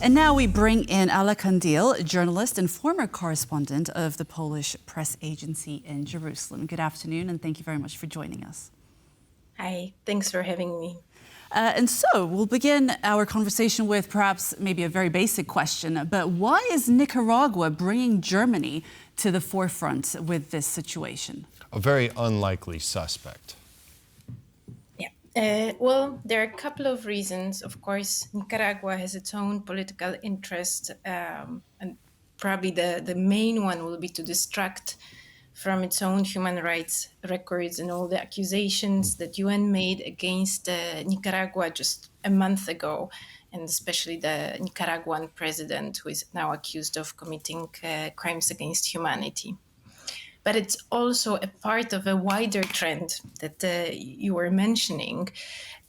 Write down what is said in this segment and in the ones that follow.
And now we bring in Ala Qandil, journalist and former correspondent of the Polish press agency in Jerusalem. Good afternoon, and thank you very much for joining us. Hi, thanks for having me. And so we'll begin our conversation with perhaps maybe a very basic question, but why is Nicaragua bringing Germany to the forefront with this situation? A very unlikely suspect. Well, there are a couple of reasons. Of course, Nicaragua has its own political interest, and probably the main one will be to distract from its own human rights records and all the accusations that UN made against Nicaragua just a month ago, and especially the Nicaraguan president, who is now accused of committing crimes against humanity. But it's also a part of a wider trend that you were mentioning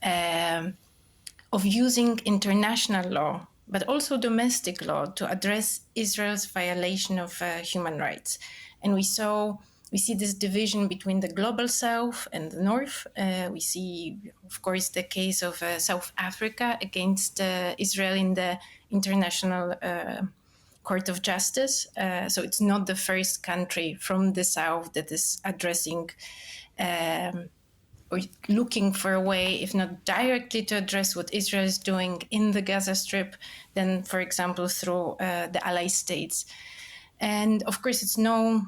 of using international law, but also domestic law to address Israel's violation of human rights. And we see this division between the global south and the north. We see, of course, the case of South Africa against Israel in the International Court of Justice. So it's not the first country from the south that is addressing or looking for a way, if not directly to address what Israel is doing in the Gaza Strip, then, for example, through the ally states. And of course, it's no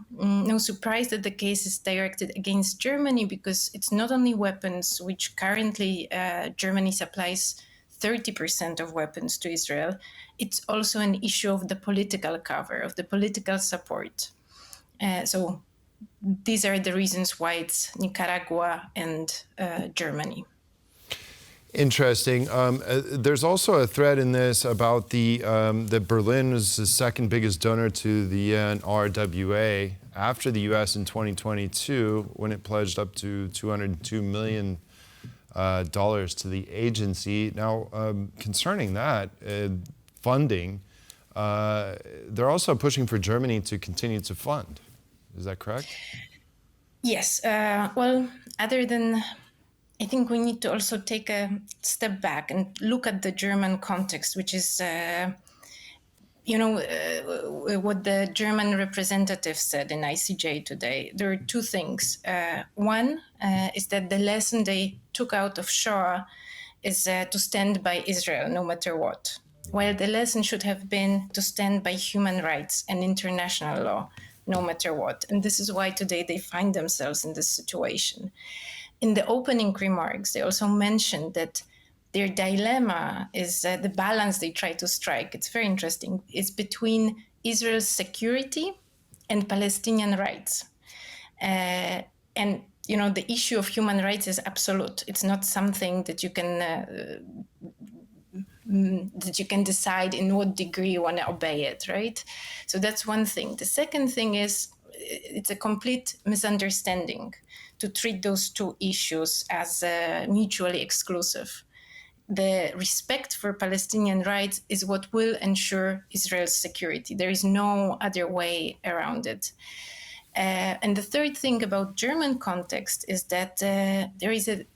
surprise that the case is directed against Germany, because it's not only weapons, which currently Germany supplies 30% of weapons to Israel. It's also an issue of the political cover, of the political support. So these are the reasons why it's Nicaragua and Germany. Interesting. There's also a thread in this about that Berlin was the second biggest donor to the UNRWA after the U.S. in 2022, when it pledged up to $202 million to the agency. Now, concerning that funding, they're also pushing for Germany to continue to fund. Is that correct? Yes. Well, other than, I think we need to also take a step back and look at the German context, which is, what the German representative said in ICJ today. There are two things. One is that the lesson they took out of Shoah is to stand by Israel no matter what, while the lesson should have been to stand by human rights and international law no matter what. And this is why today they find themselves in this situation. In the opening remarks, they also mentioned that their dilemma is the balance they try to strike. It's very interesting. It's between Israel's security and Palestinian rights. And, the issue of human rights is absolute. It's not something that you can decide in what degree you want to obey it, right? So that's one thing. The second thing is it's a complete misunderstanding to treat those two issues as mutually exclusive. The respect for Palestinian rights is what will ensure Israel's security. There is no other way around it. And the third thing about German context is that there is a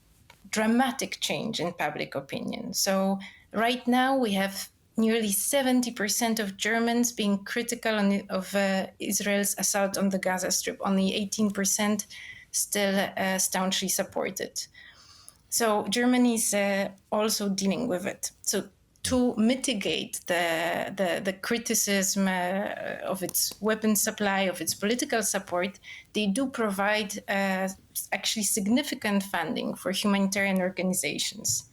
dramatic change in public opinion. So right now we have nearly 70% of Germans being critical of Israel's assault on the Gaza Strip. Only 18% still staunchly support it. So Germany is also dealing with it. So to mitigate the criticism of its weapons supply, of its political support, they do provide actually significant funding for humanitarian organizations.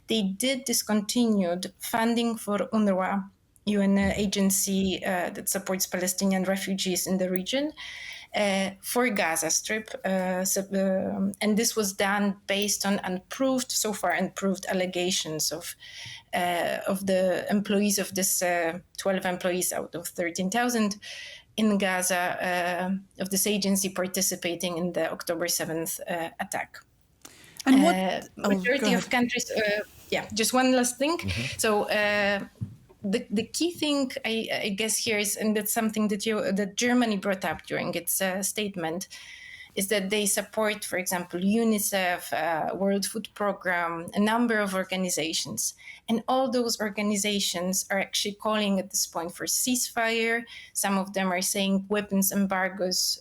They did discontinued funding for UNRWA, UN agency that supports Palestinian refugees in the region, for Gaza Strip. And this was done based on so far unproved allegations of the employees of this 12 employees out of 13,000 in Gaza of this agency participating in the October 7th attack. And majority of countries, just one last thing. Mm-hmm. So the key thing, I guess, here is, and that's something that Germany brought up during its statement, is that they support, for example, UNICEF, World Food Program, a number of organizations. And all those organizations are actually calling at this point for ceasefire. Some of them are saying weapons embargoes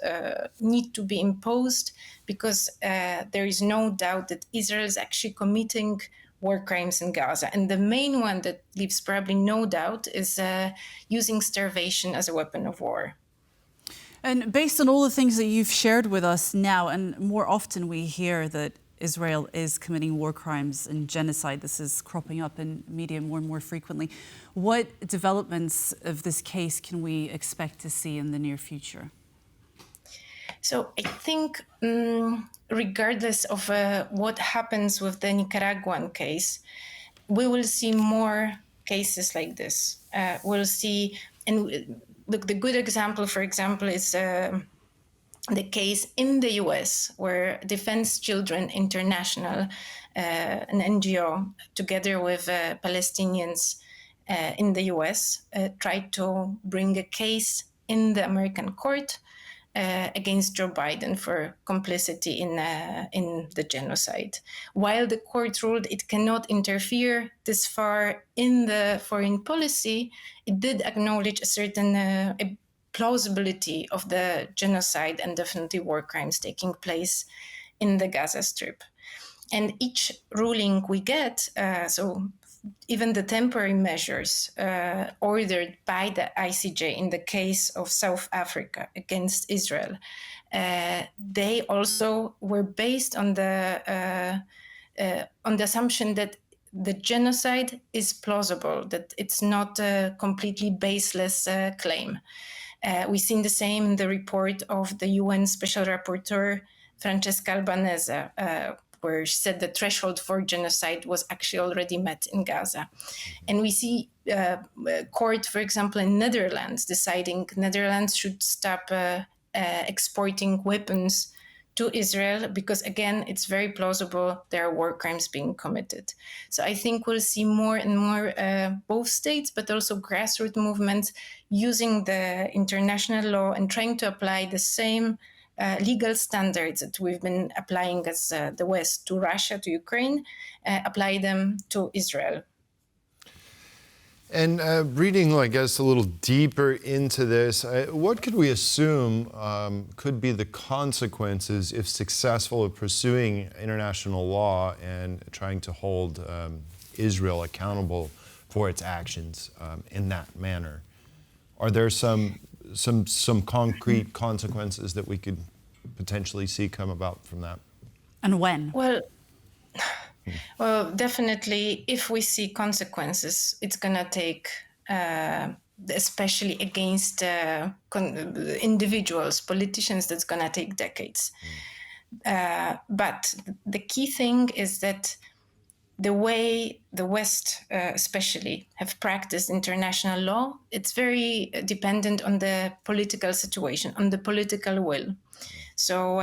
need to be imposed because there is no doubt that Israel is actually committing war crimes in Gaza. And the main one that leaves probably no doubt is using starvation as a weapon of war. And based on all the things that you've shared with us now, and more often we hear that Israel is committing war crimes and genocide. This is cropping up in media more and more frequently. What developments of this case can we expect to see in the near future? So I think regardless of what happens with the Nicaraguan case, we will see more cases like this. We'll see, and look, the good example, for example, is the case in the US where Defense Children International, an NGO, together with Palestinians in the US, tried to bring a case in the American court against Joe Biden for complicity in the genocide. While the court ruled it cannot interfere this far in the foreign policy, it did acknowledge a certain plausibility of the genocide and definitely war crimes taking place in the Gaza Strip. And each ruling we get, so even the temporary measures ordered by the ICJ in the case of South Africa against Israel, they also were based on the assumption that the genocide is plausible, that it's not a completely baseless claim. We've seen the same in the report of the UN Special Rapporteur Francesca Albanese, where she said the threshold for genocide was actually already met in Gaza. And we see court, for example, in Netherlands deciding Netherlands should stop exporting weapons to Israel because, again, it's very plausible there are war crimes being committed. So I think we'll see more and more both states, but also grassroots movements using the international law and trying to apply the same legal standards that we've been applying as the West to Russia, to Ukraine, apply them to Israel. And reading, I guess, a little deeper into this, what could we assume could be the consequences if successful of pursuing international law and trying to hold Israel accountable for its actions in that manner? Are there some concrete consequences that we could potentially see come about from that? And when? Well, definitely, if we see consequences, it's going to take, especially against individuals, politicians, that's going to take decades. But the key thing is that the way the West, especially, have practiced international law, it's very dependent on the political situation, on the political will. So,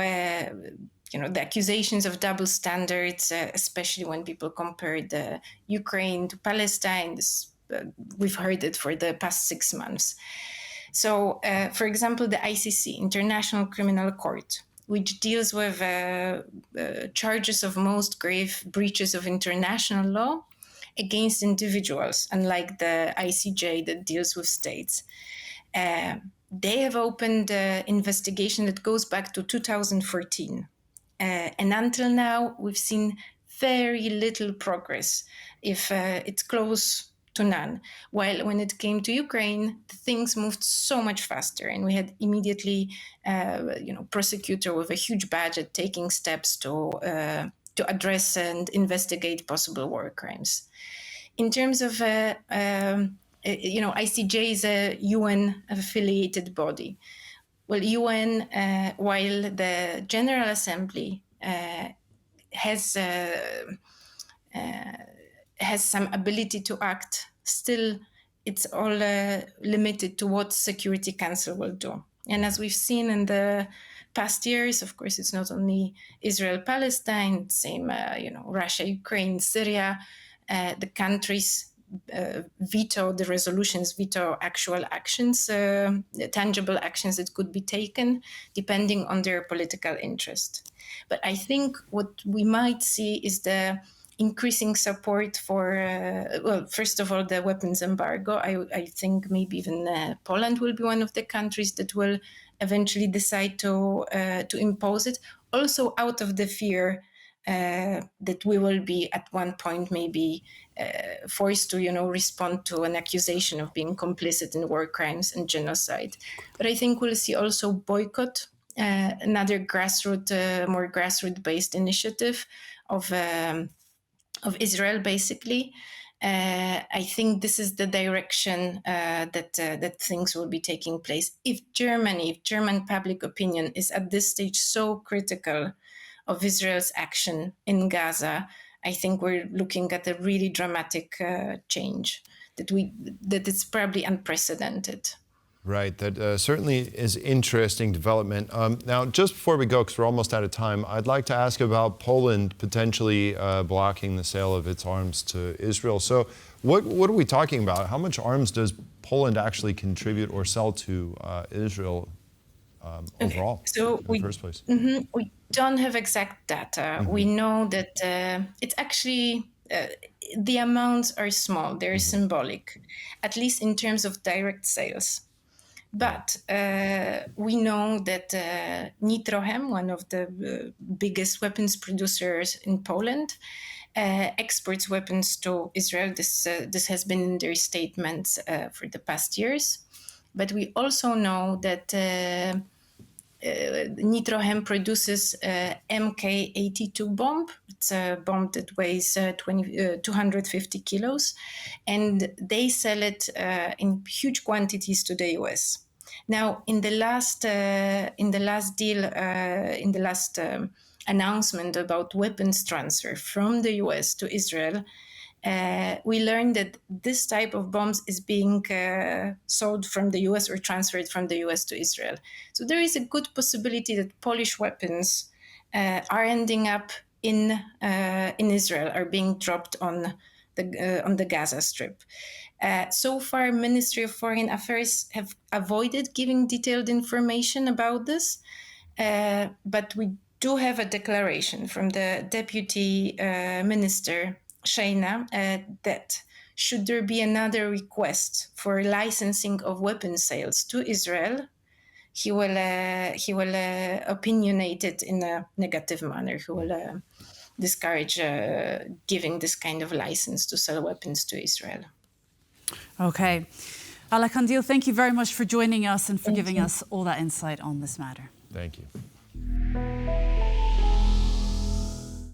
the accusations of double standards, especially when people compare the Ukraine to Palestine, we've heard it for the past 6 months. So, for example, the ICC, International Criminal Court, which deals with charges of most grave breaches of international law against individuals, unlike the ICJ that deals with states. They have opened an investigation that goes back to 2014. And until now, we've seen very little progress, if it's close to none. While when it came to Ukraine, things moved so much faster, and we had immediately, prosecutor with a huge budget taking steps to address and investigate possible war crimes. In terms of, ICJ is a UN-affiliated body. Well, UN, while the General Assembly has some ability to act, still it's all limited to what Security Council will do. And as we've seen in the past years, of course, it's not only Israel, Palestine, same, Russia, Ukraine, Syria, the countries veto the resolutions, veto actual actions, tangible actions that could be taken depending on their political interest. But I think what we might see is the increasing support for, well, first of all, the weapons embargo. I think maybe even Poland will be one of the countries that will eventually decide to impose it, also out of the fear that we will be at one point maybe forced to, respond to an accusation of being complicit in war crimes and genocide. But I think we'll see also boycott, another more grassroots-based initiative of Israel, basically. I think this is the direction that things will be taking place. If German public opinion is at this stage so critical of Israel's action in Gaza, I think we're looking at a really dramatic change that is probably unprecedented. Right, that certainly is interesting development. Now, just before we go, because we're almost out of time, I'd like to ask about Poland potentially blocking the sale of its arms to Israel. So what are we talking about? How much arms does Poland actually contribute or sell to Israel overall in the first place? We don't have exact data. We know that it's actually... the amounts are small, they're symbolic, at least in terms of direct sales. But we know that Nitrohem, one of the biggest weapons producers in Poland, exports weapons to Israel. This has been in their statements for the past years. But we also know that Nitrohem produces Mk82 bomb. It's a bomb that weighs 250 kilos, and they sell it in huge quantities to the US. Now, in the last announcement about weapons transfer from the US to Israel, we learned that this type of bombs is being sold from the US or transferred from the US to Israel. So there is a good possibility that Polish weapons are ending up in Israel, are being dropped on the Gaza Strip. So far, Ministry of Foreign Affairs have avoided giving detailed information about this, but we do have a declaration from the Deputy Minister, Shayna, that should there be another request for licensing of weapon sales to Israel, he will opinionate it in a negative manner. He will discourage giving this kind of license to sell weapons to Israel. Okay. Ala Qandil, thank you very much for joining us and for giving us all that insight on this matter. Thank you.